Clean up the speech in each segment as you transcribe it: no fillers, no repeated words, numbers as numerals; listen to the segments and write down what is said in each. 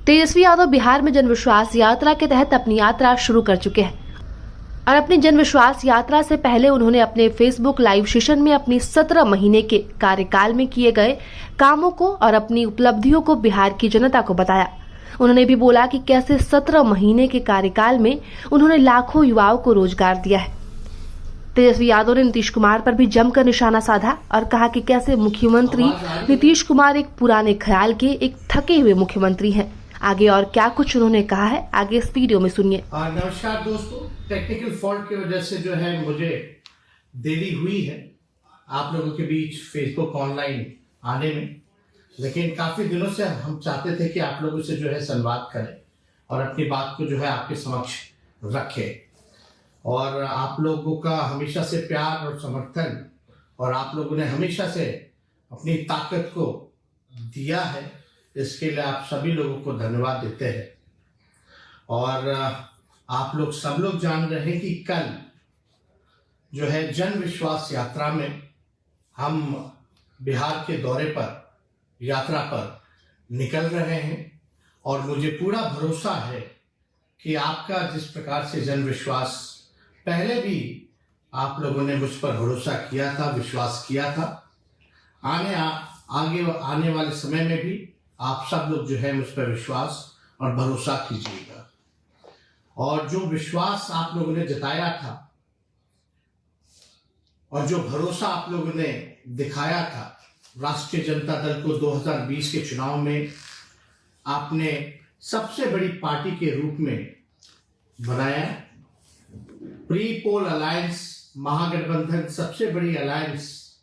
तेजस्वी यादव बिहार में जन विश्वास यात्रा के तहत अपनी यात्रा शुरू कर चुके हैं और अपनी जन विश्वास यात्रा से पहले उन्होंने अपने फेसबुक लाइव सेशन में अपनी 17 महीने के कार्यकाल में किए गए कामों को और अपनी उपलब्धियों को बिहार की जनता को बताया। उन्होंने भी बोला कि कैसे 17 महीने के कार्यकाल में उन्होंने लाखों युवाओं को रोजगार दिया है। तेजस्वी यादव ने नीतीश कुमार पर भी जमकर निशाना साधा और कहा कि कैसे मुख्यमंत्री नीतीश कुमार एक पुराने ख्याल के एक थके हुए मुख्यमंत्री हैं। आगे और क्या कुछ उन्होंने कहा है, आगे इस वीडियो में सुनिए। नमस्कार दोस्तों, टेक्निकल फॉल्ट की वजह से जो है मुझे देरी हुई है आप लोगों के बीच फेसबुक ऑनलाइन आने में, लेकिन काफी दिनों से हम चाहते थे कि आप लोगों से जो है संवाद करें और अपनी बात को जो है आपके समक्ष रखें। और आप लोगों का हमेशा से प्यार और समर्थन और आप लोगों ने हमेशा से अपनी ताकत को दिया है, इसके लिए आप सभी लोगों को धन्यवाद देते हैं। और आप लोग सब लोग जान रहे हैं कि कल जो है जन विश्वास यात्रा में हम बिहार के दौरे पर यात्रा पर निकल रहे हैं और मुझे पूरा भरोसा है कि आपका जिस प्रकार से जन विश्वास पहले भी आप लोगों ने मुझ पर भरोसा किया था, विश्वास किया था, आगे आने वाले समय में भी आप सब लोग जो है मुझ पर विश्वास और भरोसा कीजिएगा। और जो विश्वास आप लोगों ने जताया था और जो भरोसा आप लोगों ने दिखाया था राष्ट्रीय जनता दल को 2020 के चुनाव में, आपने सबसे बड़ी पार्टी के रूप में बनाया। प्री पोल अलायंस, महागठबंधन सबसे बड़ी अलायंस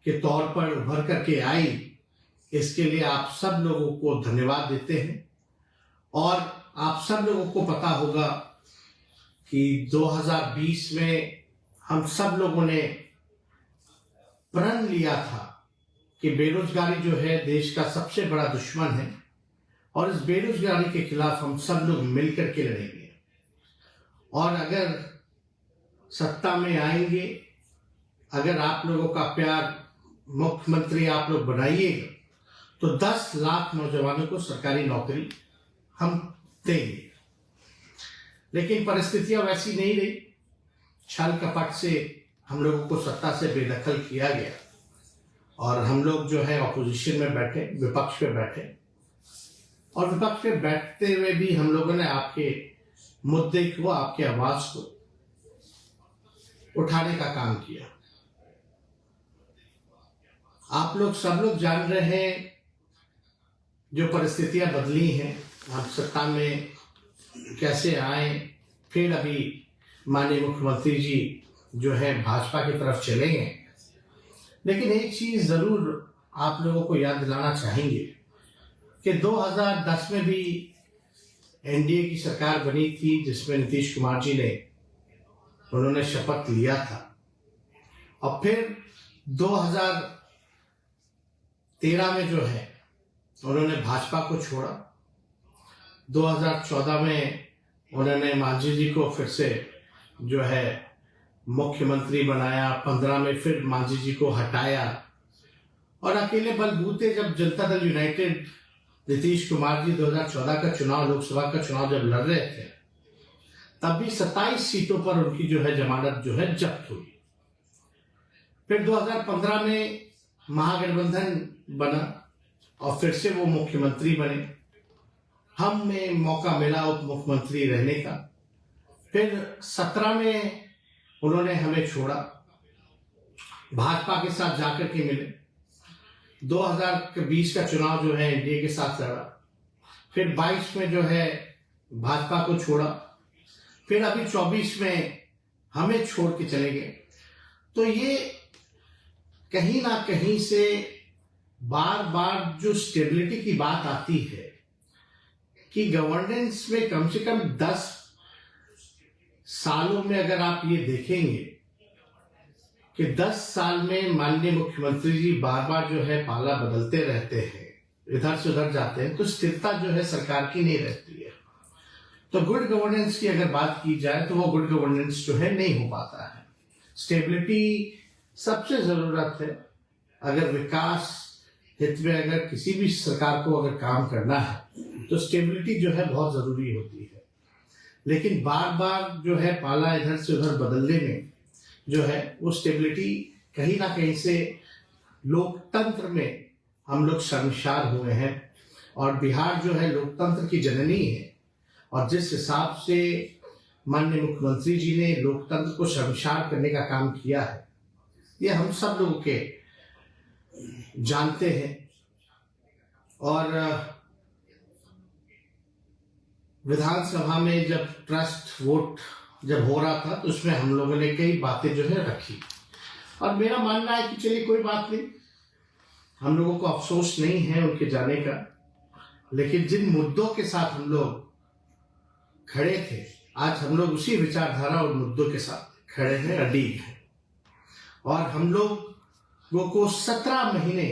के तौर पर उभर करके आई, इसके लिए आप सब लोगों को धन्यवाद देते हैं। और आप सब लोगों को पता होगा कि 2020 में हम सब लोगों ने प्रण लिया था कि बेरोजगारी जो है देश का सबसे बड़ा दुश्मन है और इस बेरोजगारी के खिलाफ हम सब लोग मिलकर के लड़ेंगे। और अगर सत्ता में आएंगे, अगर आप लोगों का प्यार मुख्यमंत्री आप लोग बनाइएगा तो 10 लाख नौजवानों को सरकारी नौकरी हम देंगे। लेकिन परिस्थितियां वैसी नहीं रही, छल कपट से हम लोगों को सत्ता से बेदखल किया गया और हम लोग जो है ऑपोजिशन में बैठे, विपक्ष पे बैठे और विपक्ष पे बैठते हुए भी हम लोगों ने आपके मुद्दे को, आपकी आवाज को उठाने का काम किया। आप लोग सब लोग जान रहे हैं जो परिस्थितियां बदली हैं, हम सत्ता में कैसे आए, फिर अभी माननीय मुख्यमंत्री जी जो है भाजपा की तरफ चले गए। लेकिन एक चीज जरूर आप लोगों को याद दिलाना चाहेंगे कि 2010 में भी एनडीए की सरकार बनी थी जिसमें नीतीश कुमार जी ने उन्होंने शपथ लिया था और फिर 2013 में जो है उन्होंने भाजपा को छोड़ा। 2014 में उन्होंने मांझी जी को फिर से जो है मुख्यमंत्री बनाया। 15 में फिर मांझी जी को हटाया और अकेले बलबूते जब जनता दल यूनाइटेड नीतीश कुमार जी 2014 का चुनाव, लोकसभा का चुनाव जब लड़ रहे थे, तब भी 27 सीटों पर उनकी जो है जमानत जो है जब्त हुई। फिर 2015 में महागठबंधन बना और फिर से वो मुख्यमंत्री बने। हमें मौका मिला उप मुख्यमंत्री रहने का। फिर 17 में उन्होंने हमें छोड़ा, भाजपा के साथ जाकर के मिले। 2020 का चुनाव जो है एनडीए के साथ लड़ा। फिर 22 में जो है भाजपा को छोड़ा। फिर अभी 24 में हमें छोड़ के चले गए। तो ये कहीं ना कहीं से बार बार जो स्टेबिलिटी की बात आती है कि गवर्नेंस में कम से कम 10 सालों में अगर आप ये देखेंगे कि 10 साल में माननीय मुख्यमंत्री जी बार बार जो है पाला बदलते रहते हैं, इधर से उधर जाते हैं, तो स्थिरता जो है सरकार की नहीं रहती है। तो गुड गवर्नेंस की अगर बात की जाए तो वो गुड गवर्नेंस जो है नहीं हो पाता है। स्टेबिलिटी सबसे जरूरत है। अगर विकास हित में अगर किसी भी सरकार को अगर काम करना है तो स्टेबिलिटी जो है बहुत जरूरी होती है। लेकिन बार बार जो है पाला इधर से उधर बदलने में जो है वो स्टेबिलिटी कहीं ना कहीं से लोकतंत्र में हम लोग शर्मसार हुए हैं। और बिहार जो है लोकतंत्र की जननी है, और जिस हिसाब से माननीय मुख्यमंत्री जी ने लोकतंत्र को शर्मसार करने का काम किया है, ये हम सब लोग के जानते हैं। और विधानसभा में जब ट्रस्ट वोट जब हो रहा था तो उसमें हम लोगों ने कई बातें जो है रखी, और मेरा मानना है कि चलिए कोई बात नहीं, हम लोगों को अफसोस नहीं है उनके जाने का। लेकिन जिन मुद्दों के साथ हम लोग खड़े थे, आज हम लोग उसी विचारधारा और मुद्दों के साथ खड़े हैं, अडिग हैं। और हम लोगों को 17 महीने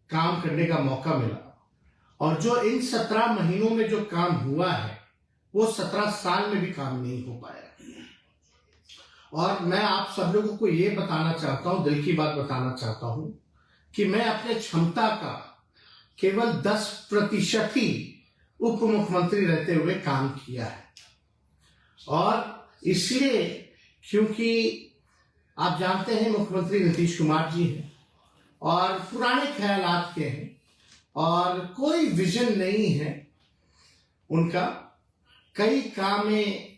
काम करने का मौका मिला, और जो इन 17 महीनों में जो काम हुआ है वो 17 साल में भी काम नहीं हो पाया। और मैं आप सब लोगों को ये बताना चाहता हूं, दिल की बात बताना चाहता हूं, कि मैं अपने क्षमता का केवल 10% ही उप मुख्यमंत्री रहते हुए काम किया है। और इसलिए क्योंकि आप जानते हैं मुख्यमंत्री नीतीश कुमार जी हैं और पुराने ख्यालात के हैं, और कोई विजन नहीं है उनका। कई काम में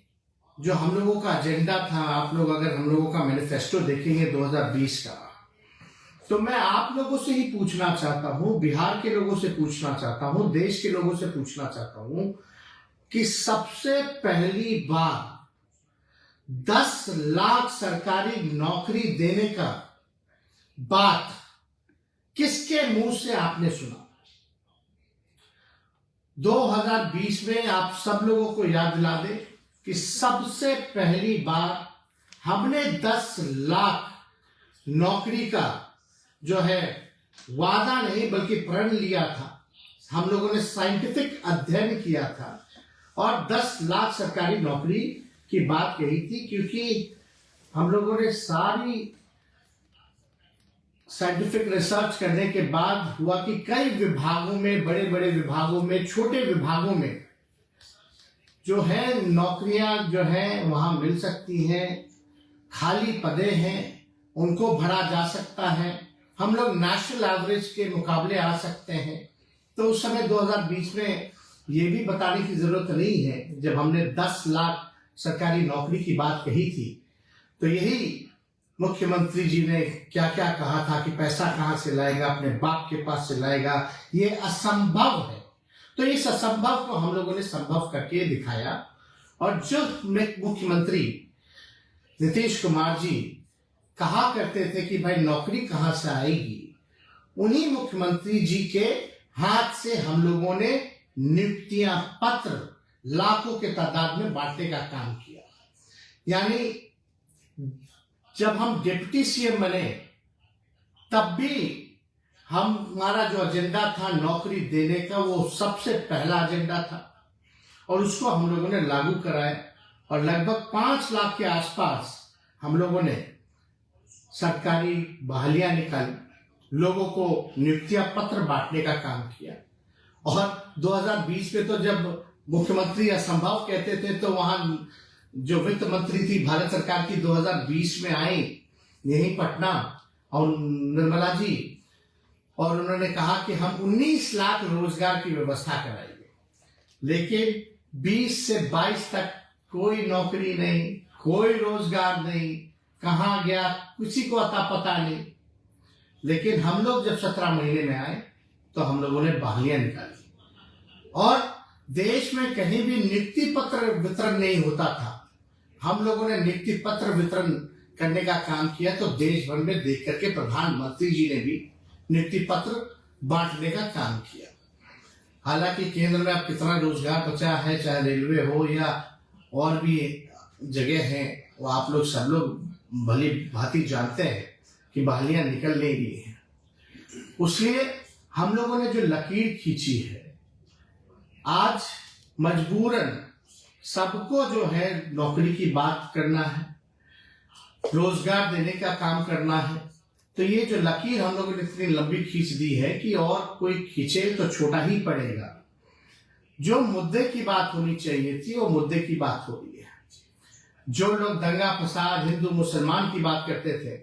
जो हम लोगों का एजेंडा था, आप लोग अगर हम लोगों का मैनिफेस्टो देखेंगे 2020 का, तो मैं आप लोगों से ही पूछना चाहता हूं, बिहार के लोगों से पूछना चाहता हूं, देश के लोगों से पूछना चाहता हूं कि सबसे पहली बार 10 लाख सरकारी नौकरी देने का बात किसके मुंह से आपने सुना? 2020 में आप सब लोगों को याद दिला दे कि सबसे पहली बार हमने 10 लाख नौकरी का जो है वादा नहीं बल्कि प्रण लिया था। हम लोगों ने साइंटिफिक अध्ययन किया था और 10 लाख सरकारी नौकरी की बात कही थी, क्योंकि हम लोगों ने सारी साइंटिफिक रिसर्च करने के बाद हुआ कि कई विभागों में, बड़े बड़े विभागों में, छोटे विभागों में जो है नौकरियां जो है वहां मिल सकती हैं, खाली पदे हैं, उनको भरा जा सकता है, हम लोग नेशनल एवरेज के मुकाबले आ सकते हैं। तो उस समय 2020 में ये भी बताने की जरूरत नहीं है, जब हमने 10 लाख सरकारी नौकरी की बात कही थी तो यही मुख्यमंत्री जी ने क्या क्या कहा था कि पैसा कहां से लाएगा, अपने बाप के पास से लाएगा, ये असंभव है। तो इस असंभव को हम लोगों ने संभव करके दिखाया। और जो मुख्यमंत्री नीतीश कुमार जी कहा करते थे कि भाई नौकरी कहां से आएगी, उन्हीं मुख्यमंत्री जी के हाथ से हम लोगों ने नियुक्तियां पत्र लाखों के तादाद में बांटने का काम किया। यानी जब हम डिप्टी सीएम बने तब भी हमारा जो एजेंडा था नौकरी देने का, वो सबसे पहला एजेंडा था और उसको हम लोगों ने लागू कराया। और लगभग 5 लाख के आसपास हम लोगों ने सरकारी बहालियां निकाली, लोगों को नियुक्तियां पत्र बांटने का काम किया। और 2020 में तो जब मुख्यमंत्री असंभव कहते थे तो वहां जो वित्त मंत्री थी भारत सरकार की 2020 में आई यही पटना, और निर्मला जी, और उन्होंने कहा कि हम 19 लाख रोजगार की व्यवस्था कराएंगे। लेकिन 20 से 22 तक कोई नौकरी नहीं, कोई रोजगार नहीं, कहां गया किसी को अता पता नहीं। लेकिन हम लोग जब 17 महीने में आए तो हम लोगों ने बहालियां निकाली और देश में कहीं भी नियुक्ति पत्र वितरण नहीं होता था, हम लोगों ने नियुक्ति पत्र वितरण करने का काम किया। तो देश भर में देख करके प्रधानमंत्री जी ने भी नियुक्ति पत्र बांटने का काम किया। हालांकि केंद्र में अब कितना रोजगार बचा है, चाहे रेलवे हो या और भी जगह है, वो आप लोग सब लोग भली भांति जानते हैं कि बहालियां निकल नहीं रही है। इसलिए हम लोगों ने जो लकीर खींची है, आज मजबूरन सबको जो है नौकरी की बात करना है, रोजगार देने का काम करना है। तो ये जो लकीर हम लोगों ने इतनी लंबी खींच दी है कि और कोई खींचे तो छोटा ही पड़ेगा। जो मुद्दे की बात होनी चाहिए थी वो मुद्दे की बात हो रही है। जो लोग दंगा फसाद हिंदू मुसलमान की बात करते थे,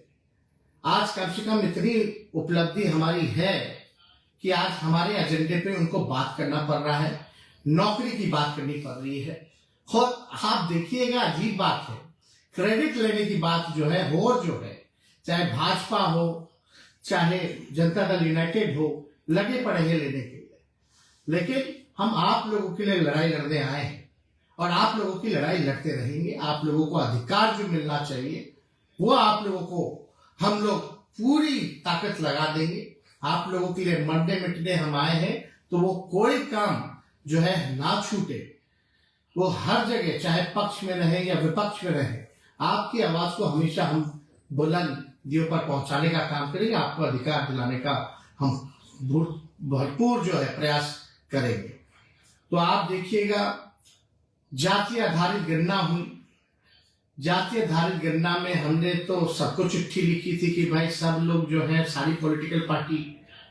आज कम से कम इतनी उपलब्धि हमारी है कि आज हमारे एजेंडे पे उनको बात करना पड़ रहा है, नौकरी की बात करनी पड़ रही है। खुद आप देखिएगा, अजीब बात है, क्रेडिट लेने की बात जो है चाहे भाजपा हो चाहे जनता दल यूनाइटेड हो, लगे पड़े हैं लेने के लिए। लेकिन हम आप लोगों के लिए लड़ाई लड़ने आए हैं और आप लोगों की लड़ाई लड़ते रहेंगे। आप लोगों को अधिकार जो मिलना चाहिए वो आप लोगों को हम लोग पूरी ताकत लगा देंगे। आप लोगों के लिए मरने मिटने हम आए हैं, तो वो कोई काम जो है ना छूटे। वो हर जगह चाहे पक्ष में रहे या विपक्ष में रहे, आपकी आवाज को हमेशा हम बुलंदियों पर पहुंचाने का काम करेंगे। आपको अधिकार दिलाने का हम भरपूर जो है प्रयास करेंगे। तो आप देखिएगा, जाति आधारित गणना हुई। जाति आधारित गणना में हमने तो सबको चिट्ठी लिखी थी कि भाई सब लोग जो है, सारी पॉलिटिकल पार्टी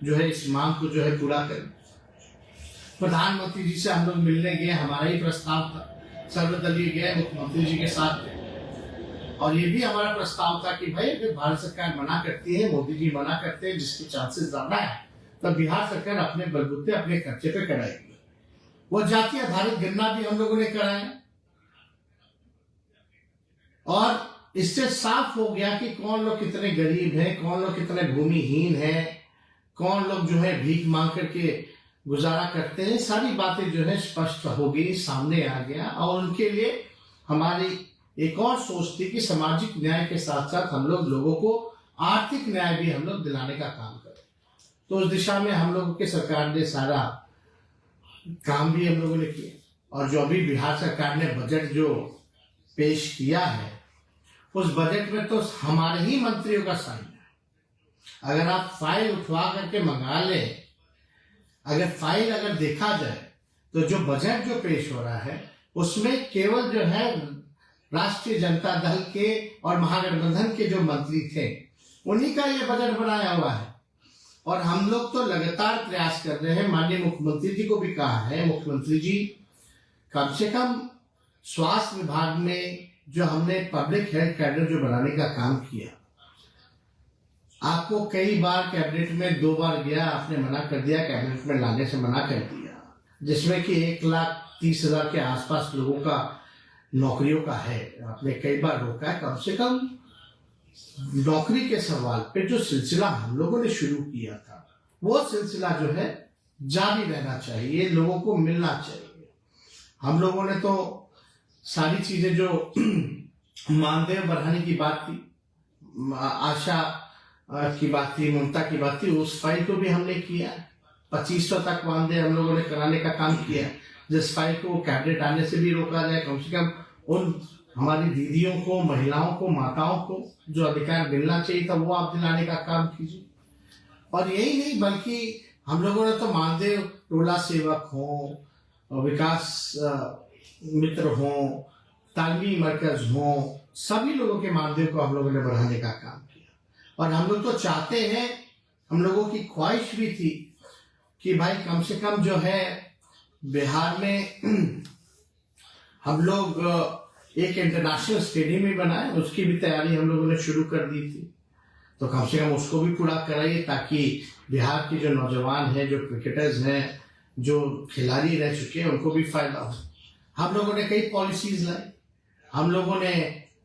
जो है इस मांग को जो है पूरा करें। प्रधानमंत्री जी से हम लोग मिलने गए, हमारा ही प्रस्ताव था, सर्वदलीय गए मुख्यमंत्री जी के साथ, और ये भी हमारा प्रस्ताव था कि भाई अगर भारत सरकार मना करती है, मोदी जी मना करते हैं, जिसके चांसेस ज्यादा है, तब बिहार सरकार अपने बलबूते अपने खर्चे पे कराएगी। वो जाति आधारित गणना भी हम लोगों ने कराया और इससे साफ हो गया कि कौन लोग कितने गरीब हैं, कौन लोग कितने भूमिहीन हैं, कौन लोग जो है भीख मांग करके गुजारा करते हैं। सारी बातें जो है स्पष्ट हो गई, सामने आ गया। और उनके लिए हमारी एक और सोच थी कि सामाजिक न्याय के साथ साथ हम लोग लोगों को आर्थिक न्याय भी हम लोग दिलाने का काम करें। तो उस दिशा में हम लोगों की सरकार ने सारा काम भी हम लोगों ने किया। और जो अभी बिहार सरकार ने बजट जो पेश किया है, उस बजट में तो हमारे ही मंत्रियों का साइन है। अगर आप फाइल उठवा करके मंगा लें, अगर देखा जाए तो जो बजट जो पेश हो रहा है उसमें केवल जो है राष्ट्रीय जनता दल के और महागठबंधन के जो मंत्री थे उन्हीं का ये बजट बनाया हुआ है। और हम लोग तो लगातार प्रयास कर रहे हैं। माननीय मुख्यमंत्री जी को भी कहा है, मुख्यमंत्री जी कम से कम स्वास्थ्य विभाग में जो हमने पब्लिक हेल्थ कैडर जो बनाने का काम किया, आपको कई बार कैबिनेट में 2 बार गया, आपने मना कर दिया, कैबिनेट में लाने से मना कर दिया, जिसमें कि 1,30,000 के आसपास लोगों का नौकरियों का है, आपने कई बार रोका है। कम से कम नौकरी के सवाल पे जो सिलसिला हम लोगों ने शुरू किया था, वो सिलसिला जो है जारी रहना चाहिए, लोगों को मिलना चाहिए। हम लोगों ने तो सारी चीजें जो मानदेय बढ़ाने की बात थी, आशा की बात थी, ममता की बात थी, उस फाइल को भी हमने किया। 2500 तक मानदेय हम लोगों ने कराने का काम किया, जिस फाइल को कैबिनेट आने से भी रोका जाए। कम से कम उन हमारी दीदियों को, महिलाओं को, माताओं को जो अधिकार मिलना चाहिए था वो आप दिलाने का काम कीजिए। और यही नहीं बल्कि हम लोगों ने तो मानदेय टोला सेवक हो, विकास मित्र हो, तालमी मरकज हो, सभी लोगों के मानदेय को हम लोगों ने बढ़ाने का काम किया। और हम लोग तो चाहते हैं, हम लोगों की ख्वाहिश भी थी कि भाई कम से कम जो है बिहार में हम लोग एक इंटरनेशनल स्टेडियम भी बनाए, उसकी भी तैयारी हम लोगों ने शुरू कर दी थी। तो कम से कम उसको भी पूरा कराइए ताकि बिहार के जो नौजवान हैं, जो क्रिकेटर्स हैं, जो खिलाड़ी रह चुके हैं, उनको भी फायदा हो। हम लोगों ने कई पॉलिसीज लाई। हम लोगों ने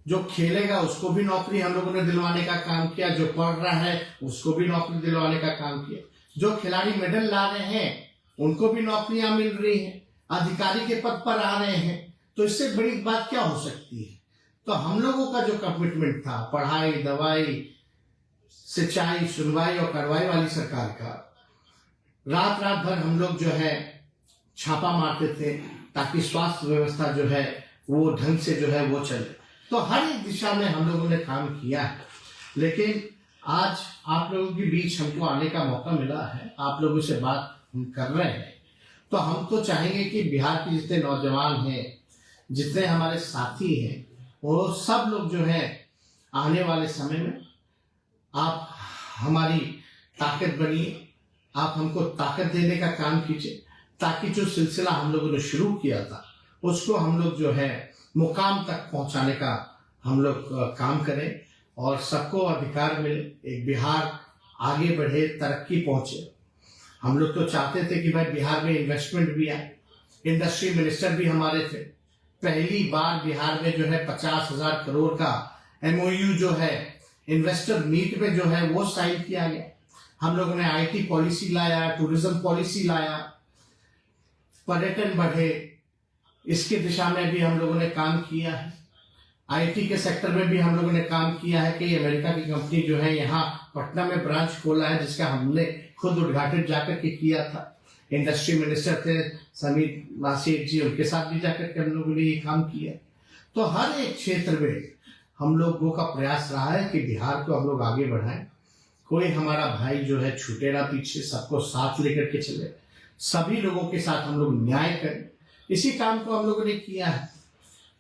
जो खेलेगा उसको भी नौकरी हम लोगों ने दिलवाने का काम किया, जो पढ़ रहा है उसको भी नौकरी दिलवाने का काम किया, जो खिलाड़ी मेडल ला रहे हैं उनको भी नौकरियां मिल रही हैं, अधिकारी के पद पर आ रहे हैं। तो इससे बड़ी बात क्या हो सकती है। तो हम लोगों का जो कमिटमेंट था, पढ़ाई, दवाई, सिंचाई, सुनवाई और कार्रवाई वाली सरकार का, रात रात भर हम लोग जो है छापा मारते थे ताकि स्वास्थ्य व्यवस्था जो है वो ढंग से जो है वो चले। तो हर एक दिशा में हम लोगों ने काम किया है। लेकिन आज आप लोगों के बीच हमको आने का मौका मिला है, आप लोगों से बात हम कर रहे हैं, तो हम तो चाहेंगे कि बिहार के जितने नौजवान हैं, जितने हमारे साथी हैं, वो सब लोग जो है आने वाले समय में आप हमारी ताकत बनिए, आप हमको ताकत देने का काम कीजिए ताकि जो सिलसिला हम लोगों ने शुरू किया था उसको हम लोग जो है मुकाम तक पहुंचाने का हम लोग काम करें और सबको अधिकार मिले, एक बिहार आगे बढ़े, तरक्की पहुंचे। हम लोग तो चाहते थे कि भाई बिहार में इन्वेस्टमेंट भी आए। इंडस्ट्री मिनिस्टर भी हमारे थे। पहली बार बिहार में जो है 50,000 करोड़ का MOU जो है इन्वेस्टर मीट में जो है वो साइन किया गया। हम लोगों ने IT पॉलिसी लाया, टूरिज्म पॉलिसी लाया, पर्यटन बढ़े, इसकी दिशा में भी हम लोगों ने काम किया है। IT के सेक्टर में भी हम लोगों ने काम किया है कि अमेरिका की कंपनी जो है यहाँ पटना में ब्रांच खोला है, जिसका हमने खुद उद्घाटन जाकर के किया था। इंडस्ट्री मिनिस्टर थे समीर नासिर जी, उनके साथ भी जाकर के हम लोगों ने ये काम किया। तो हर एक क्षेत्र में हम लोगों का प्रयास रहा है कि बिहार को हम लोग आगे बढ़ाएं। कोई हमारा भाई जो है छूटे ना पीछे, सबको साथ लेकर के चले, सभी लोगों के साथ हम लोग न्याय करें। इसी काम को हम लोगों ने किया है।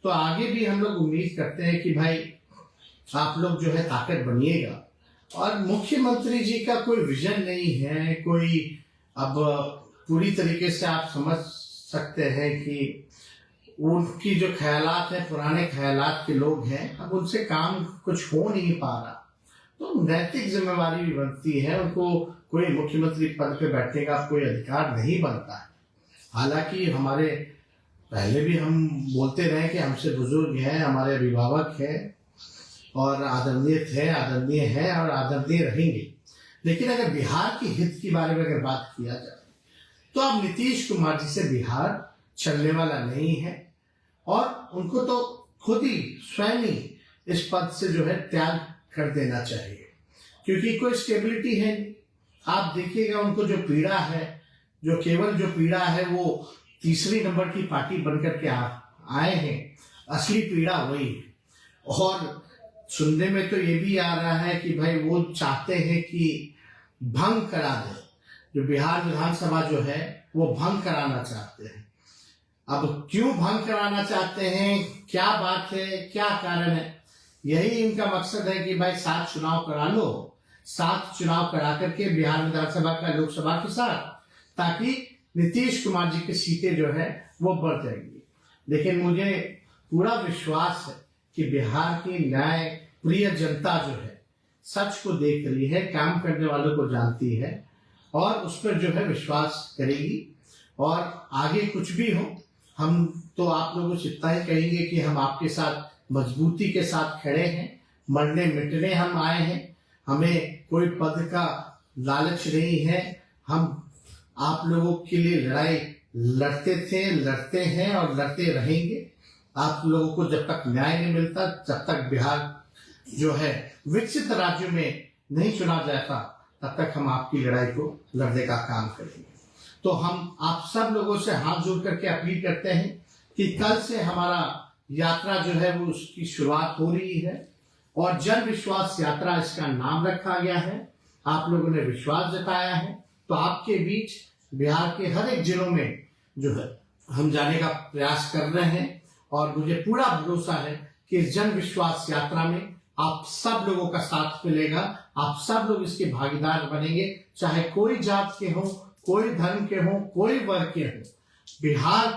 तो आगे भी हम लोग उम्मीद करते हैं कि भाई आप लोग जो है ताकत बनिएगा। और मुख्यमंत्री जी का कोई विजन नहीं है, कोई अब पूरी तरीके से आप समझ सकते हैं कि उनकी जो ख्यालात है पुराने ख्यालात के लोग हैं, अब उनसे काम कुछ हो नहीं पा रहा। तो नैतिक जिम्मेवारी भी बनती है, उनको कोई मुख्यमंत्री पद पे बैठने का कोई अधिकार नहीं बनता है। हालांकि हमारे पहले भी हम बोलते रहे कि हमसे बुजुर्ग हैं, हमारे अभिभावक हैं और आदरणीय है और आदरणीय रहेंगे। लेकिन अगर बिहार के हित के बारे में अगर बात किया जाए तो अब नीतीश कुमार जी से बिहार चलने वाला नहीं है और उनको तो खुद ही स्वयं ही इस पद से जो है त्याग कर देना चाहिए, क्योंकि कोई स्टेबिलिटी है नहीं। आप देखिएगा उनको जो पीड़ा है, जो केवल जो पीड़ा है वो तीसरी नंबर की पार्टी बनकर के आए हैं, असली पीड़ा वही है। और सुनने में तो ये भी आ रहा है कि भाई वो चाहते हैं कि भंग करा दे, जो बिहार विधानसभा जो है वो भंग कराना चाहते हैं। अब क्यों भंग कराना चाहते हैं, क्या बात है, क्या कारण है? यही इनका मकसद है कि भाई 7 चुनाव करा लो, 7 चुनाव करा करके बिहार विधानसभा का लोकसभा के साथ, ताकि नीतीश कुमार जी की सीटें जो है वो बढ़ जाएंगी। लेकिन मुझे पूरा विश्वास है कि बिहार की न्याय प्रिय जनता जो है सच को देख रही है, काम करने वालों को जानती है और उस पर जो है विश्वास करेगी। और आगे कुछ भी हो, हम तो आप लोगों से इतना ही कहेंगे कि हम आपके साथ मजबूती के साथ खड़े हैं, मरने मिटने हम आए हैं। हमें कोई पद का लालच नहीं है। हम आप लोगों के लिए लड़ाई लड़ते थे, लड़ते हैं और लड़ते रहेंगे। आप लोगों को जब तक न्याय नहीं मिलता, जब तक बिहार जो है विकसित राज्यों में नहीं चुना जाता, तब तक हम आपकी लड़ाई को लड़ने का काम करेंगे। तो हम आप सब लोगों से हाथ जोड़ करके अपील करते हैं कि कल से हमारा यात्रा जो है वो उसकी शुरुआत हो रही है और जन विश्वास यात्रा इसका नाम रखा गया है। आप लोगों ने विश्वास जताया है, तो आपके बीच बिहार के हर एक जिलों में जो है हम जाने का प्रयास कर रहे हैं और मुझे पूरा भरोसा है कि इस जन विश्वास यात्रा में आप सब लोगों का साथ मिलेगा। आप सब लोग इसके भागीदार बनेंगे, चाहे कोई जात के हो, कोई धर्म के हो, कोई वर्ग के हो। बिहार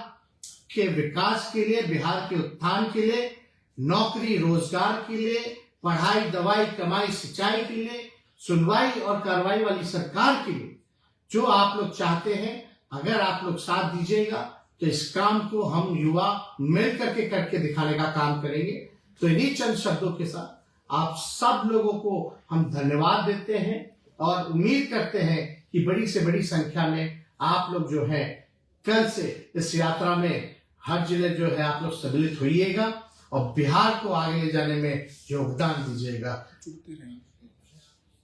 के विकास के लिए, बिहार के उत्थान के लिए, नौकरी रोजगार के लिए, पढ़ाई दवाई कमाई सिंचाई के लिए, सुनवाई और कार्रवाई वाली सरकार के लिए जो आप लोग चाहते हैं, अगर आप लोग साथ दीजिएगा तो इस काम को हम युवा मिल करके करके दिखाने का काम करेंगे। तो इन्हीं चंद शब्दों के साथ आप सब लोगों को हम धन्यवाद देते हैं और उम्मीद करते हैं कि बड़ी से बड़ी संख्या में आप लोग जो है कल से इस यात्रा में हर जिले जो है आप लोग सम्मिलित होइएगा और बिहार को आगे ले जाने में योगदान दीजिएगा।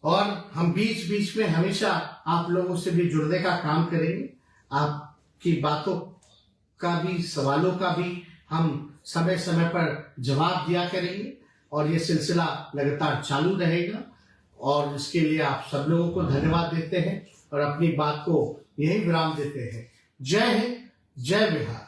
और हम बीच बीच में हमेशा आप लोगों से भी जुड़ने का काम करेंगे। आपकी बातों का भी, सवालों का भी हम समय समय पर जवाब दिया करेंगे और ये सिलसिला लगातार चालू रहेगा। और इसके लिए आप सब लोगों को धन्यवाद देते हैं और अपनी बात को यही विराम देते हैं। जय हिंद, जय बिहार।